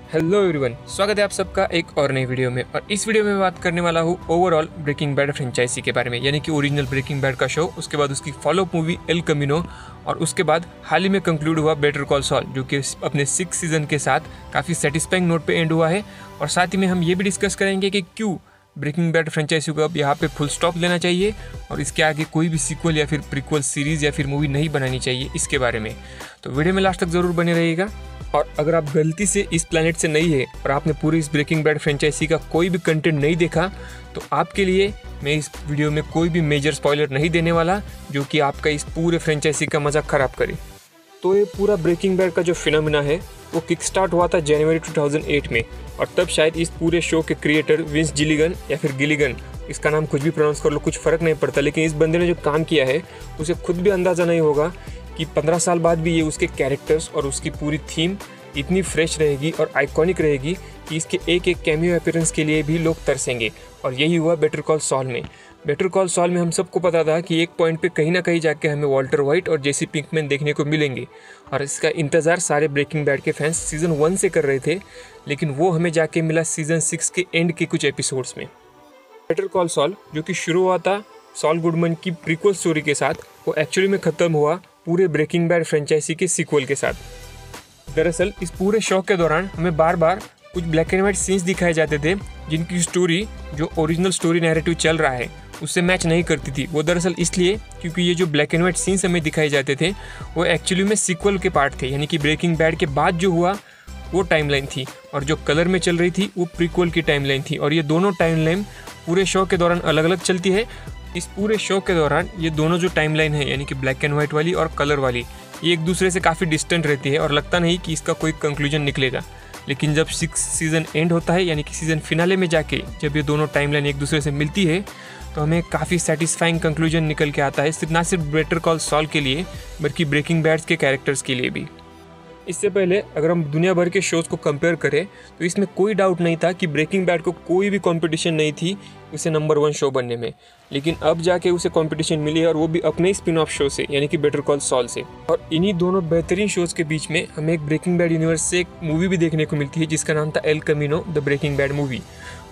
Hello everyone, स्वागत है आप सबका एक और नई वीडियो में। और इस वीडियो में मैं बात करने वाला हूँ ओवरऑल ब्रेकिंग बैड फ्रेंचाइजी के बारे में, यानी कि ओरिजिनल ब्रेकिंग बैड का शो, उसके बाद उसकी फॉलोअप मूवी एल कमिनो, और उसके बाद हाल ही में कंक्लूड हुआ बेटर कॉल सॉल, जो कि अपने 6 सीजन के साथ काफ़ी सेटिस्फाइंग नोट पे एंड हुआ है। और साथ ही में हम ये भी डिस्कस करेंगे कि क्यों ब्रेकिंग बैड फ्रेंचाइजी को अब यहाँ पे फुल स्टॉप लेना चाहिए और इसके आगे कोई भी सीक्वल या फिर प्रीक्वल सीरीज़ या फिर मूवी नहीं बनानी चाहिए, इसके बारे में। तो वीडियो में लास्ट तक ज़रूर बने रहिएगा। और अगर आप गलती से इस प्लैनेट से नहीं है और आपने पूरी इस ब्रेकिंग बैड फ्रेंचाइजी का कोई भी कंटेंट नहीं देखा, तो आपके लिए मैं इस वीडियो में कोई भी मेजर स्पॉइलर नहीं देने वाला जो कि आपका इस पूरे फ्रेंचाइजी का मज़ा ख़राब करे। तो ये पूरा ब्रेकिंग बैड का जो फिनोमिना है वो किक स्टार्ट हुआ था जनवरी 2008 में, और तब शायद इस पूरे शो के क्रिएटर विंस जिलिगन या फिर गिलिगन, इसका नाम कुछ भी प्रोनाउंस कर लो, कुछ फ़र्क नहीं पड़ता, लेकिन इस बंदे ने जो काम किया है उसे खुद भी अंदाज़ा नहीं होगा कि 15 साल बाद भी ये उसके कैरेक्टर्स और उसकी पूरी थीम इतनी फ्रेश रहेगी और आइकॉनिक रहेगी कि इसके एक एक कैमियो अपीयरेंस के लिए भी लोग तरसेंगे। और यही हुआ बेटर कॉल सॉल में। बेटर कॉल सॉल में हम सबको पता था कि एक पॉइंट पे कहीं ना कहीं जाके हमें वॉल्टर वाइट और जेसी पिंकमैन देखने को मिलेंगे, और इसका इंतज़ार सारे ब्रेकिंग बैड के फैंस सीज़न 1 से कर रहे थे, लेकिन वो हमें जाके मिला सीज़न 6 के एंड के कुछ एपिसोड्स में। बेटर कॉल सॉल, जो कि शुरू हुआ था सॉल गुडमैन की प्रीक्वल स्टोरी के साथ, वो एक्चुअली में ख़त्म हुआ पूरे ब्रेकिंग बैड फ्रेंचाइजी के सीक्वल के साथ। दरअसल इस पूरे शो के दौरान हमें बार बार कुछ ब्लैक एंड वाइट सीन्स दिखाए जाते थे जिनकी स्टोरी जो ओरिजिनल स्टोरी नैरेटिव चल रहा है उससे मैच नहीं करती थी। वो दरअसल इसलिए क्योंकि ये जो ब्लैक एंड वाइट सीन्स हमें दिखाए जाते थे वो एक्चुअली में सीक्वल के पार्ट थे, यानी कि ब्रेकिंग बैड के बाद जो हुआ वो टाइमलाइन थी, और जो कलर में चल रही थी वो प्रीक्वल की टाइमलाइन थी। और ये दोनों टाइमलाइन पूरे शो के दौरान अलग अलग चलती है। इस पूरे शो के दौरान ये दोनों जो टाइमलाइन है, यानी कि ब्लैक एंड वाइट वाली और कलर वाली, ये एक दूसरे से काफ़ी डिस्टेंट रहती है और लगता नहीं कि इसका कोई कंक्लूजन निकलेगा। लेकिन जब 6 सीज़न एंड होता है, यानी कि सीज़न फिनाले में जाके जब ये दोनों टाइमलाइन एक दूसरे से मिलती है, तो हमें काफ़ी सेटिस्फाइंग कंक्लूजन निकल के आता है, सिर्फ ना सिर्फ बेटर कॉल सॉल के लिए बल्कि ब्रेकिंग बैड्स के कैरेक्टर्स के लिए भी। इससे पहले अगर हम दुनिया भर के शोज़ को कंपेयर करें तो इसमें कोई डाउट नहीं था कि ब्रेकिंग बैड को कोई भी कंपटीशन नहीं थी उसे नंबर 1 शो बनने में, लेकिन अब जाके उसे कंपटीशन मिली है, और वो भी अपने स्पिन ऑफ शो से, यानी कि बेटर कॉल सॉल से। और इन्हीं दोनों बेहतरीन शोज़ के बीच में हमें एक ब्रेकिंग बैड यूनिवर्स से एक मूवी भी देखने को मिलती है जिसका नाम था El Camino the breaking bad movie.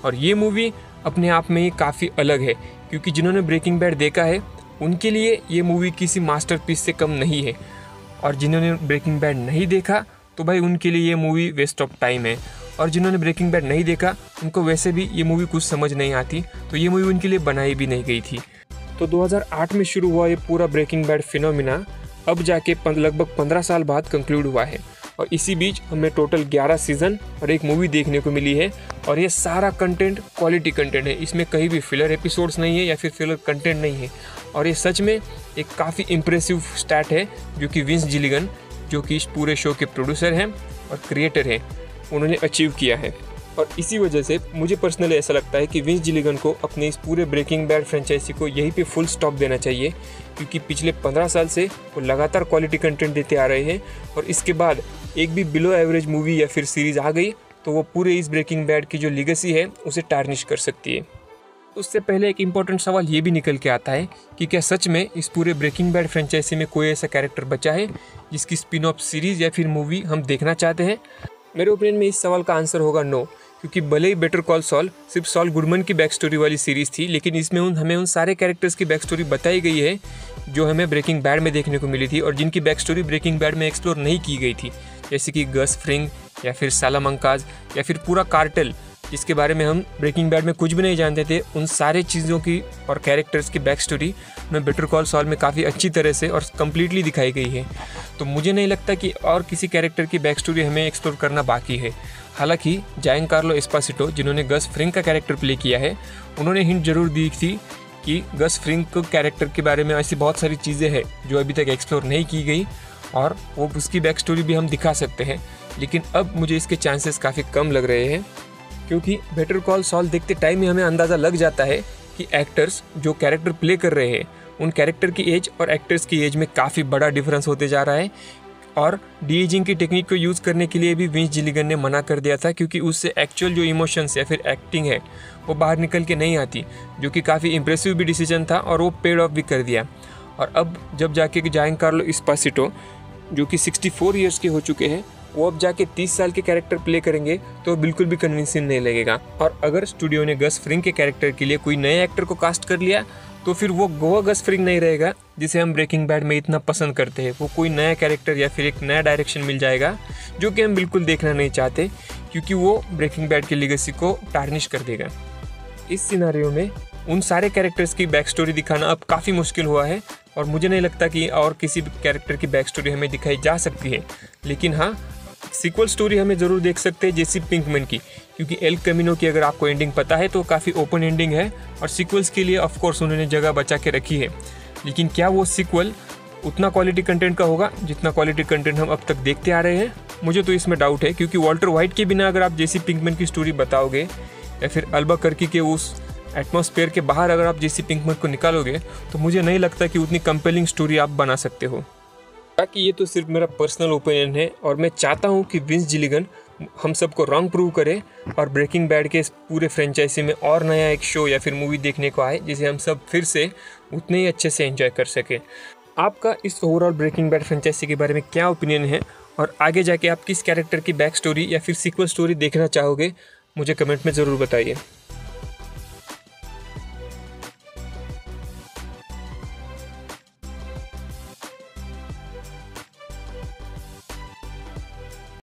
और ये मूवी अपने आप में ही काफ़ी अलग है, क्योंकि जिन्होंने ब्रेकिंग बैड देखा है उनके लिए ये मूवी किसी मास्टरपीस से कम नहीं है, और जिन्होंने ब्रेकिंग बैड नहीं देखा तो भाई उनके लिए ये मूवी वेस्ट ऑफ टाइम है। और जिन्होंने ब्रेकिंग बैड नहीं देखा उनको वैसे भी ये मूवी कुछ समझ नहीं आती, तो ये मूवी उनके लिए बनाई भी नहीं गई थी। तो 2008 में शुरू हुआ ये पूरा ब्रेकिंग बैड फिनोमिना अब जाके लगभग 15 साल बाद कंक्लूड हुआ है, और इसी बीच हमें टोटल 11 सीज़न और एक मूवी देखने को मिली है। और ये सारा कंटेंट क्वालिटी कंटेंट है, इसमें कहीं भी फिलर एपिसोड्स नहीं है या फिर फिलर कंटेंट नहीं है। और ये सच में एक काफ़ी इम्प्रेसिव स्टैट है जो कि विंस जिलिगन, जो कि इस पूरे शो के प्रोड्यूसर हैं और क्रिएटर हैं, उन्होंने अचीव किया है। और इसी वजह से मुझे पर्सनली ऐसा लगता है कि विंस जिलिगन को अपने इस पूरे ब्रेकिंग बैड फ्रेंचाइजी को यहीं पे फुल स्टॉप देना चाहिए, क्योंकि पिछले 15 साल से वो लगातार क्वालिटी कंटेंट देते आ रहे हैं, और इसके बाद एक भी बिलो एवरेज मूवी या फिर सीरीज़ आ गई तो वो पूरे इस ब्रेकिंग बैड की जो लीगेसी है उसे टार्निश कर सकती है। उससे पहले एक इम्पॉर्टेंट सवाल ये भी निकल के आता है कि क्या सच में इस पूरे ब्रेकिंग बैड फ्रेंचाइजी में कोई ऐसा कैरेक्टर बचा है जिसकी स्पिन ऑफ सीरीज़ या फिर मूवी हम देखना चाहते हैं? मेरे ओपिनियन में इस सवाल का आंसर होगा नो, क्योंकि भले ही बेटर कॉल सॉल सिर्फ सॉल गुडमैन की बैक स्टोरी वाली सीरीज़ थी, लेकिन इसमें हमें उन सारे कैरेक्टर्स की बैक स्टोरी बताई गई है जो हमें ब्रेकिंग बैड में देखने को मिली थी और जिनकी बैक स्टोरी ब्रेकिंग बैड में एक्सप्लोर नहीं की गई थी, जैसे कि गस फ्रिंग या फिर सालामंकाज या फिर पूरा कार्टेल, जिसके बारे में हम ब्रेकिंग बैड में कुछ भी नहीं जानते थे। उन सारे चीज़ों की और कैरेक्टर्स की बैक स्टोरी हमें बेटर कॉल सॉल में काफ़ी अच्छी तरह से और कम्प्लीटली दिखाई गई है। तो मुझे नहीं लगता कि और किसी कैरेक्टर की बैक स्टोरी हमें एक्सप्लोर करना बाकी है। हालांकि जायनकार्लो एस्पासिटो, जिन्होंने गस फ्रिंग का कैरेक्टर प्ले किया है, उन्होंने हिंट जरूर दी थी कि गस फ्रिंग को कैरेक्टर के बारे में ऐसी बहुत सारी चीज़ें हैं जो अभी तक एक्सप्लोर नहीं की गई, और वो उसकी बैक स्टोरी भी हम दिखा सकते हैं। लेकिन अब मुझे इसके चांसेस काफ़ी कम लग रहे हैं, क्योंकि बेटर कॉल सॉल देखते टाइम ही हमें अंदाज़ा लग जाता है कि एक्टर्स जो कैरेक्टर प्ले कर रहे हैं उन कैरेक्टर की एज और एक्टर्स की एज में काफ़ी बड़ा डिफरेंस होते जा रहा है। और डी एजिंग की टेक्निक को यूज़ करने के लिए भी विंस जिलिगन ने मना कर दिया था, क्योंकि उससे एक्चुअल जो इमोशंस या फिर एक्टिंग है वो बाहर निकल के नहीं आती, जो कि काफ़ी इंप्रेसिव भी डिसीजन था और वो पेड ऑफ भी कर दिया। और अब जब जाके जायनकार्लो एस्पासिटो जो कि 64 ईयर्स के हो चुके हैं, वो अब जाके 30 साल के कैरेक्टर प्ले करेंगे तो बिल्कुल भी कन्विंसिंग नहीं लगेगा। और अगर स्टूडियो ने गस फ्रिंग के कैरेक्टर के लिए कोई नए एक्टर को कास्ट कर लिया तो फिर वो गस फ्रिंग नहीं रहेगा जिसे हम ब्रेकिंग बैड में इतना पसंद करते हैं। वो कोई नया कैरेक्टर या फिर एक नया डायरेक्शन मिल जाएगा जो कि हम बिल्कुल देखना नहीं चाहते, क्योंकि वो ब्रेकिंग बैड की लेगेसी को टार्निश कर देगा। इस सिनेरियो में उन सारे कैरेक्टर्स की बैक स्टोरी दिखाना अब काफ़ी मुश्किल हुआ है और मुझे नहीं लगता कि और किसी भी कैरेक्टर की बैक स्टोरी हमें दिखाई जा सकती है। लेकिन हाँ, सीक्वल स्टोरी हमें ज़रूर देख सकते हैं जेसी पिंकमैन की, क्योंकि एल कैमिनो की अगर आपको एंडिंग पता है तो काफ़ी ओपन एंडिंग है और सीक्वल्स के लिए ऑफकोर्स उन्होंने जगह बचा के रखी है। लेकिन क्या वो सीक्वल उतना क्वालिटी कंटेंट का होगा जितना क्वालिटी कंटेंट हम अब तक देखते आ रहे हैं? मुझे तो इसमें डाउट है, क्योंकि वॉल्टर वाइट के बिना अगर आप जेसी पिंकमैन की स्टोरी बताओगे या फिर अल्बकर्की के उस एटमॉस्फेयर के बाहर अगर आप जेसी पिंकमैन को निकालोगे तो मुझे नहीं लगता कि उतनी कंपेलिंग स्टोरी आप बना सकते हो। बाकी ये तो सिर्फ मेरा पर्सनल ओपिनियन है और मैं चाहता हूँ कि विंस जिलिगन हम सबको रॉन्ग प्रूव करे और ब्रेकिंग बैड के इस पूरे फ्रेंचाइजी में और नया एक शो या फिर मूवी देखने को आए जिसे हम सब फिर से उतने ही अच्छे से एंजॉय कर सकें। आपका इस ओवरऑल ब्रेकिंग बैड फ्रेंचाइजी के बारे में क्या ओपिनियन है और आगे जाके आप किस कैरेक्टर की बैक स्टोरी या फिर सीक्वल स्टोरी देखना चाहोगे, मुझे कमेंट में ज़रूर बताइए।